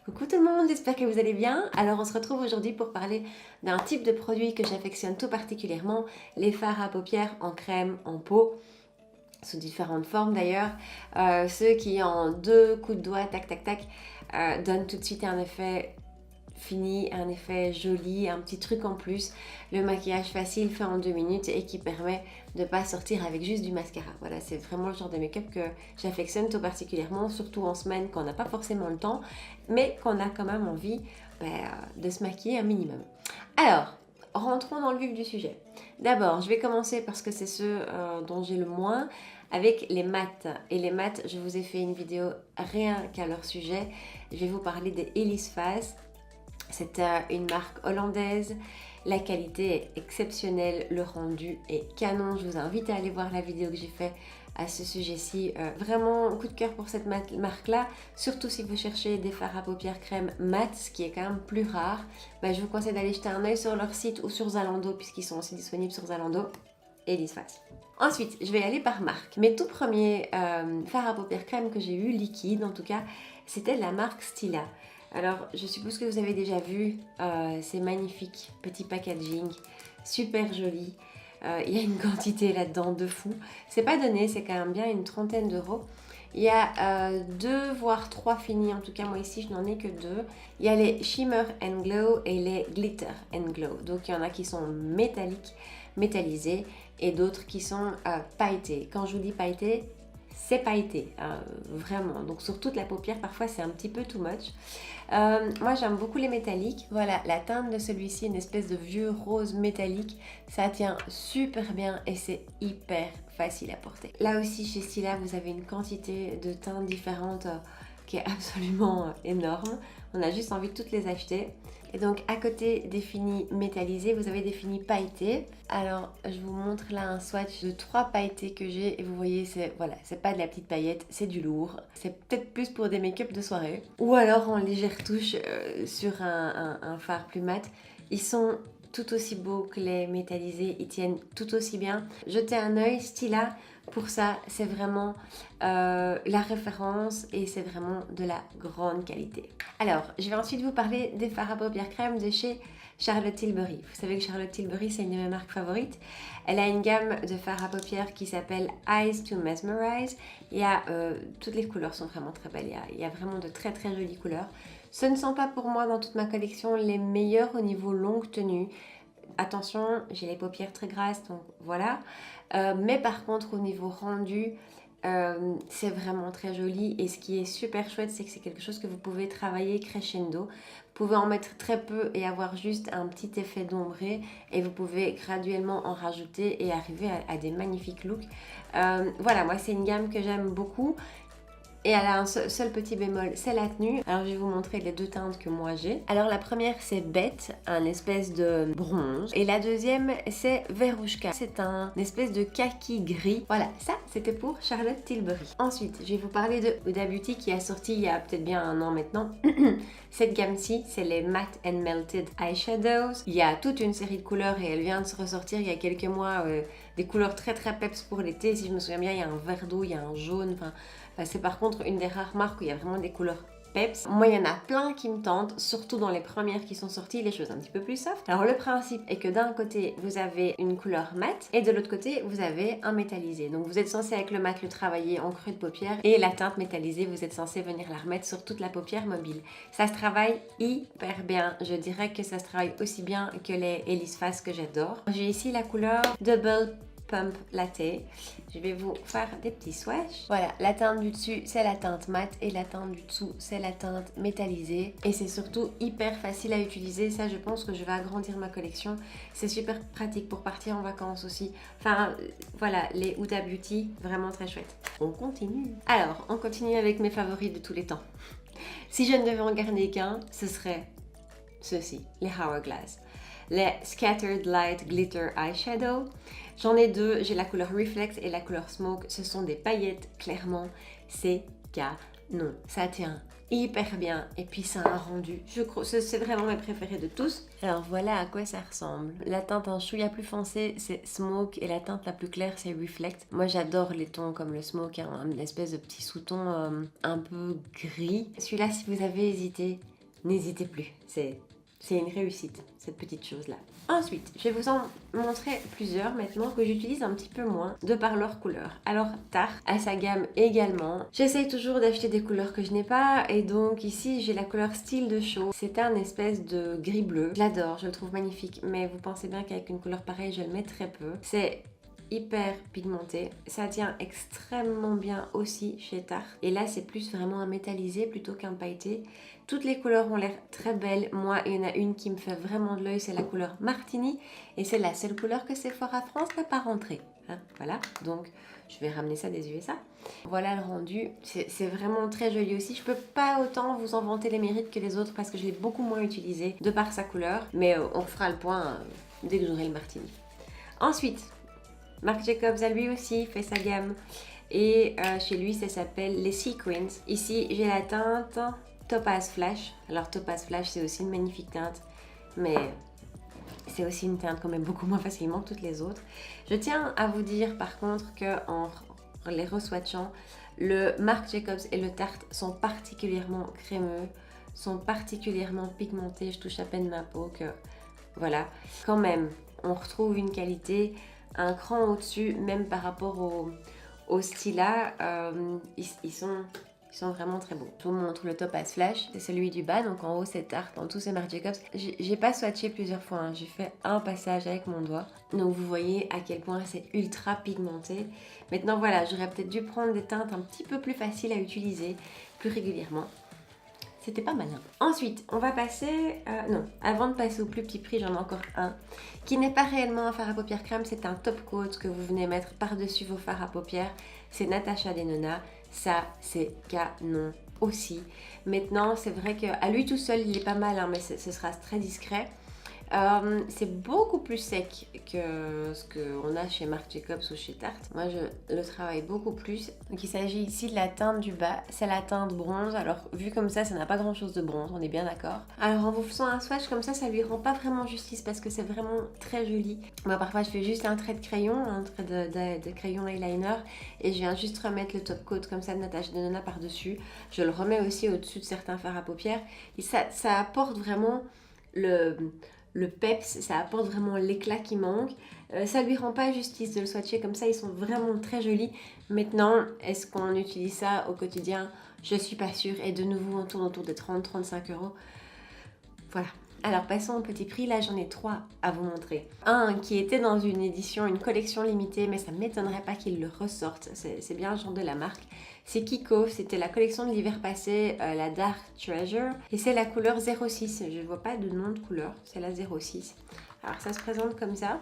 Coucou tout le monde, j'espère que vous allez bien. Alors on se retrouve aujourd'hui pour parler d'un type de produit que j'affectionne tout particulièrement, les fards à paupières en crème, en pot, sous différentes formes d'ailleurs. Ceux qui en deux coups de doigt, tac tac tac, donnent tout de suite un effet fini, un effet joli, un petit truc en plus, le maquillage facile fait en 2 minutes et qui permet de ne pas sortir avec juste du mascara. Voilà, c'est vraiment le genre de make-up que j'affectionne tout particulièrement, surtout en semaine quand on n'a pas forcément le temps, mais qu'on a quand même envie de se maquiller un minimum. Alors, rentrons dans le vif du sujet. D'abord, je vais commencer parce que c'est ceux dont j'ai le moins, avec les mats. Et les mats, je vous ai fait une vidéo rien qu'à leur sujet. Je vais vous parler des Elise Face. C'est une marque hollandaise, la qualité est exceptionnelle, le rendu est canon. Je vous invite à aller voir la vidéo que j'ai faite à ce sujet-ci. Vraiment coup de cœur pour cette marque-là, surtout si vous cherchez des fards à paupières crème mat, ce qui est quand même plus rare. Je vous conseille d'aller jeter un œil sur leur site ou sur Zalando, puisqu'ils sont aussi disponibles sur Zalando et Elise Face. Ensuite, je vais aller par marque. Mes tout premiers fards à paupières crème que j'ai eu, liquide en tout cas, c'était de la marque Stila. Alors, je suppose que vous avez déjà vu ces magnifiques petits packaging, super jolis. Il y a une quantité là-dedans de fou. C'est pas donné, c'est quand même bien une trentaine d'euros. Il y a 2 voire 3 finis, en tout cas moi ici je n'en ai que 2. Il y a les Shimmer and Glow et les Glitter and Glow. Donc il y en a qui sont métalliques, métallisés, et d'autres qui sont pailletés. Quand je vous dis pailletés, c'est pailleté, vraiment. Donc sur toute la paupière, parfois c'est un petit peu too much. Moi j'aime beaucoup les métalliques. Voilà, la teinte de celui-ci, une espèce de vieux rose métallique. Ça tient super bien et c'est hyper facile à porter. Là aussi chez Stila, vous avez une quantité de teintes différentes qui est absolument énorme. On a juste envie de toutes les acheter. Et donc à côté des finis métallisés, vous avez des finis pailletés. Alors je vous montre là un swatch de 3 pailletés que j'ai et vous voyez c'est pas de la petite paillette, c'est du lourd. C'est peut-être plus pour des make-up de soirée. Ou alors en légère touche sur un fard plus mat. Ils sont tout aussi beaux que les métallisés, ils tiennent tout aussi bien. Jetez un œil, Stila. Pour ça, c'est vraiment la référence et c'est vraiment de la grande qualité. Alors, je vais ensuite vous parler des fards à paupières crème de chez Charlotte Tilbury. Vous savez que Charlotte Tilbury, c'est une de mes marques favorites. Elle a une gamme de fards à paupières qui s'appelle Eyes to Mesmerize. Toutes les couleurs sont vraiment très belles. Il y a vraiment de très très jolies couleurs. Ce ne sont pas pour moi dans toute ma collection les meilleurs au niveau longue tenue. Attention, j'ai les paupières très grasses, donc voilà. Mais par contre, au niveau rendu, c'est vraiment très joli. Et ce qui est super chouette, c'est que c'est quelque chose que vous pouvez travailler crescendo. Vous pouvez en mettre très peu et avoir juste un petit effet d'ombré. Et vous pouvez graduellement en rajouter et arriver à des magnifiques looks. Voilà, moi c'est une gamme que j'aime beaucoup. Et elle a un seul petit bémol, c'est la tenue. Alors je vais vous montrer les 2 teintes que moi j'ai. Alors la première c'est Bête, un espèce de bronze. Et la deuxième c'est Verouchka. C'est un espèce de kaki gris. Voilà, ça c'était pour Charlotte Tilbury. Ensuite, je vais vous parler de Huda Beauty qui a sorti il y a peut-être bien 1 an maintenant. Cette gamme-ci, c'est les Matte and Melted Eyeshadows. Il y a toute une série de couleurs et elle vient de se ressortir il y a quelques mois. Des couleurs très très peps pour l'été. Si je me souviens bien, il y a un vert d'eau, il y a un jaune. C'est par contre une des rares marques où il y a vraiment des couleurs peps. Moi, il y en a plein qui me tentent, surtout dans les premières qui sont sorties, les choses un petit peu plus soft. Alors le principe est que d'un côté, vous avez une couleur mat et de l'autre côté, vous avez un métallisé. Donc vous êtes censé avec le mat le travailler en creux de paupière et la teinte métallisée, vous êtes censé venir la remettre sur toute la paupière mobile. Ça se travaille hyper bien. Je dirais que ça se travaille aussi bien que les Elise Face que j'adore. J'ai ici la couleur Double Pump Latte. Je vais vous faire des petits swatchs. Voilà, la teinte du dessus c'est la teinte mat et la teinte du dessous c'est la teinte métallisée. Et c'est surtout hyper facile à utiliser. Ça, je pense que je vais agrandir ma collection. C'est super pratique pour partir en vacances aussi. Enfin, voilà, les Huda Beauty, vraiment très chouette. On continue. Alors, on continue avec mes favoris de tous les temps. Si je ne devais en garder qu'un, ce serait ceux-ci, les Hourglass. Les Scattered Light Glitter Eyeshadow. J'en ai 2, j'ai la couleur Reflex et la couleur Smoke. Ce sont des paillettes, clairement, c'est canon. Ça tient hyper bien et puis ça a un rendu. Je crois c'est vraiment mes préférés de tous. Alors voilà à quoi ça ressemble. La teinte un chouïa plus foncé, c'est Smoke et la teinte la plus claire, c'est Reflect. Moi j'adore les tons comme le Smoke, une espèce de petit sous-ton un peu gris. Celui-là, si vous avez hésité, n'hésitez plus. C'est une réussite, cette petite chose-là. Ensuite, je vais vous en montrer plusieurs maintenant que j'utilise un petit peu moins de par leur couleur. Alors, Tarte a sa gamme également. J'essaye toujours d'acheter des couleurs que je n'ai pas et donc ici, j'ai la couleur Style de Show. C'est un espèce de gris bleu. Je l'adore, je le trouve magnifique, mais vous pensez bien qu'avec une couleur pareille, je le mets très peu. C'est hyper pigmenté, ça tient extrêmement bien aussi chez Tarte et là c'est plus vraiment un métallisé plutôt qu'un pailleté. Toutes les couleurs ont l'air très belles. Moi il y en a une qui me fait vraiment de l'œil, c'est la couleur Martini et c'est la seule couleur que Sephora France n'a pas rentrée, hein, voilà, donc je vais ramener ça des USA. Voilà le rendu, c'est vraiment très joli aussi. Je peux pas autant vous en vanter les mérites que les autres parce que je l'ai beaucoup moins utilisé de par sa couleur, mais on fera le point dès que j'aurai le Martini. Ensuite, Marc Jacobs a lui aussi fait sa gamme et chez lui ça s'appelle les Sequins. Ici j'ai la teinte Topaz Flash. Alors Topaz Flash c'est aussi une magnifique teinte mais c'est aussi une teinte qu'on met beaucoup moins facilement que toutes les autres. Je tiens à vous dire par contre qu'en les re-swatchant, le Marc Jacobs et le Tarte sont particulièrement crémeux, sont particulièrement pigmentés. Je touche à peine ma peau que voilà. Quand même on retrouve une qualité un cran au-dessus, même par rapport au stylat, ils sont vraiment très beaux. Je vous montre le Topaz Flash, c'est celui du bas, donc en haut c'est Tarte, en dessous c'est Marc Jacobs. J'ai pas swatché plusieurs fois, hein. J'ai fait un passage avec mon doigt, donc vous voyez à quel point c'est ultra pigmenté. Maintenant voilà, j'aurais peut-être dû prendre des teintes un petit peu plus faciles à utiliser plus régulièrement. C'était pas malin. Ensuite, on va passer... non, avant de passer au plus petit prix, j'en ai encore un qui n'est pas réellement un fard à paupières crème, c'est un top coat que vous venez mettre par-dessus vos fards à paupières. C'est Natasha Denona. Ça, c'est canon aussi. Maintenant, c'est vrai qu'à lui tout seul, il est pas mal, hein, mais ce sera très discret. C'est beaucoup plus sec que ce qu'on a chez Marc Jacobs ou chez Tarte. Moi je le travaille beaucoup plus. Donc il s'agit ici de la teinte du bas, c'est la teinte bronze. Alors vu comme ça n'a pas grand chose de bronze, on est bien d'accord. Alors en vous faisant un swatch comme ça lui rend pas vraiment justice parce que c'est vraiment très joli. Moi parfois je fais juste un trait de crayon, un trait de crayon eyeliner et je viens juste remettre le top coat comme ça de Natasha Denona par dessus. Je le remets aussi au-dessus de certains fards à paupières et ça apporte vraiment le peps, ça apporte vraiment l'éclat qui manque. Ça lui rend pas justice de le swatcher comme ça, ils sont vraiment très jolis. Maintenant, est-ce qu'on utilise ça au quotidien? Je suis pas sûre. Et de nouveau, on tourne autour de 30-35 euros. Voilà. Alors passons au petit prix, là j'en ai 3 à vous montrer. Un qui était dans une édition, une collection limitée, mais ça ne m'étonnerait pas qu'ils le ressortent, c'est bien le genre de la marque. C'est Kiko, c'était la collection de l'hiver passé, la Dark Treasure, et c'est la couleur 06, je ne vois pas de nom de couleur, c'est la 06. Alors ça se présente comme ça,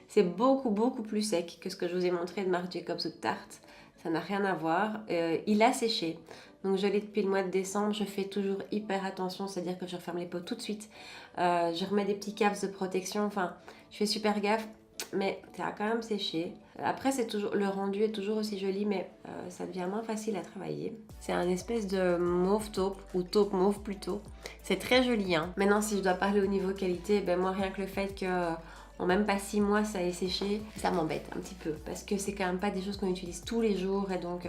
c'est beaucoup plus sec que ce que je vous ai montré de Marc Jacobs ou de Tarte, ça n'a rien à voir, il a séché. Donc je l'ai depuis le mois de décembre, je fais toujours hyper attention, c'est-à-dire que je referme les pots tout de suite. Je remets des petits caps de protection, enfin je fais super gaffe, mais ça a quand même séché. Après le rendu est toujours aussi joli, mais ça devient moins facile à travailler. C'est un espèce de mauve taupe, ou taupe mauve plutôt. C'est très joli, hein. Maintenant si je dois parler au niveau qualité, ben moi rien que le fait que... en même pas 6 mois ça ait séché, ça m'embête un petit peu parce que c'est quand même pas des choses qu'on utilise tous les jours et donc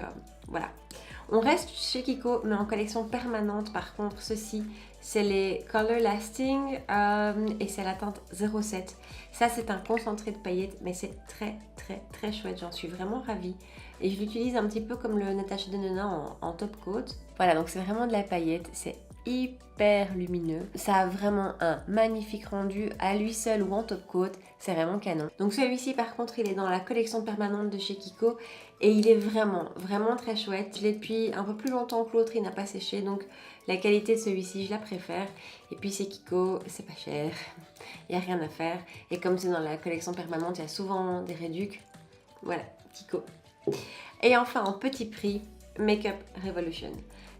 voilà. On reste chez Kiko mais en collection permanente. Par contre ceci c'est les Color Lasting et c'est la teinte 07. Ça c'est un concentré de paillettes mais c'est très chouette, j'en suis vraiment ravie et je l'utilise un petit peu comme le Natasha Denona en top coat. Voilà, donc c'est vraiment de la paillette, c'est hyper lumineux, ça a vraiment un magnifique rendu à lui seul ou en top coat, c'est vraiment canon. Donc celui-ci par contre il est dans la collection permanente de chez Kiko et il est vraiment très chouette. Je l'ai depuis un peu plus longtemps que l'autre, il n'a pas séché, donc la qualité de celui-ci je la préfère. Et puis c'est Kiko, c'est pas cher, il n'y a rien à faire et comme c'est dans la collection permanente il y a souvent des réducs. Voilà, Kiko. Et enfin en petit prix, Makeup Revolution.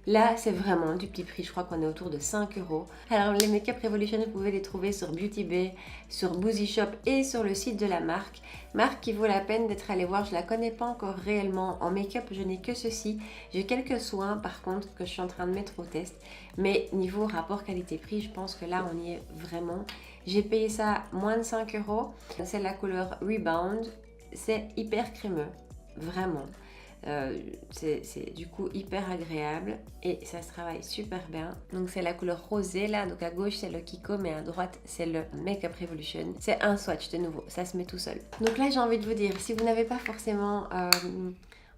Là, c'est vraiment du petit prix, je crois qu'on est autour de 5 euros. Alors, les Makeup Revolution, vous pouvez les trouver sur Beauty Bay, sur Boozy Shop et sur le site de la marque. Marque qui vaut la peine d'être allée voir, je la connais pas encore réellement. En make-up, je n'ai que ceci. J'ai quelques soins, par contre, que je suis en train de mettre au test. Mais niveau rapport qualité-prix, je pense que là, on y est vraiment. J'ai payé ça moins de 5 euros. C'est la couleur Rebound. C'est hyper crémeux, vraiment. C'est du coup hyper agréable et ça se travaille super bien. Donc c'est la couleur rosée là, donc à gauche c'est le Kiko mais à droite c'est le Makeup Revolution. C'est un swatch de nouveau, ça se met tout seul. Donc là j'ai envie de vous dire, si vous n'avez pas forcément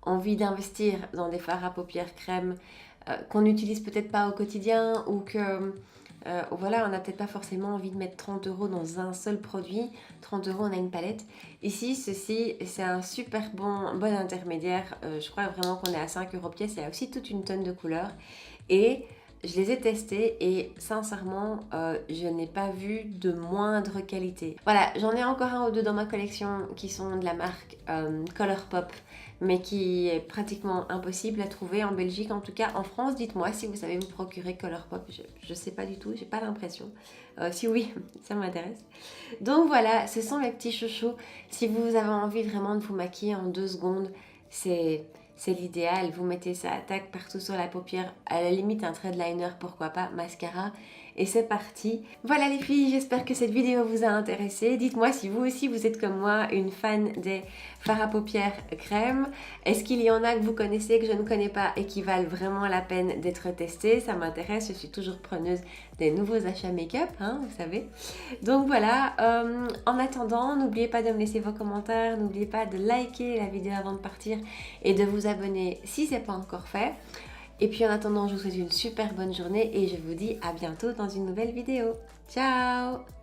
envie d'investir dans des fards à paupières crème qu'on n'utilise peut-être pas au quotidien ou que voilà, on n'a peut-être pas forcément envie de mettre 30 € dans un seul produit. 30 € on a une palette. Ici, ceci, c'est un super bon intermédiaire. Je crois vraiment qu'on est à 5 € pièce. Il y a aussi toute une tonne de couleurs. Et je les ai testés et sincèrement, je n'ai pas vu de moindre qualité. Voilà, j'en ai encore un ou deux dans ma collection qui sont de la marque Colourpop, mais qui est pratiquement impossible à trouver en Belgique. En tout cas, en France, dites-moi si vous savez vous procurer Colourpop. Je ne sais pas du tout, j'ai pas l'impression. Si oui, ça m'intéresse. Donc voilà, ce sont mes petits chouchous. Si vous avez envie vraiment de vous maquiller en 2 secondes, c'est l'idéal. Vous mettez ça à tac partout sur la paupière, à la limite un trait de liner, pourquoi pas, mascara, et c'est parti. Voilà les filles, j'espère que cette vidéo vous a intéressé. Dites-moi si vous aussi vous êtes comme moi une fan des fards à paupières crème. Est-ce qu'il y en a que vous connaissez, que je ne connais pas et qui valent vraiment la peine d'être testés? Ça m'intéresse, je suis toujours preneuse des nouveaux achats make-up, hein, vous savez. Donc voilà, en attendant, n'oubliez pas de me laisser vos commentaires, n'oubliez pas de liker la vidéo avant de partir et de vous abonner si ce n'est pas encore fait. Et puis en attendant, je vous souhaite une super bonne journée et je vous dis à bientôt dans une nouvelle vidéo. Ciao!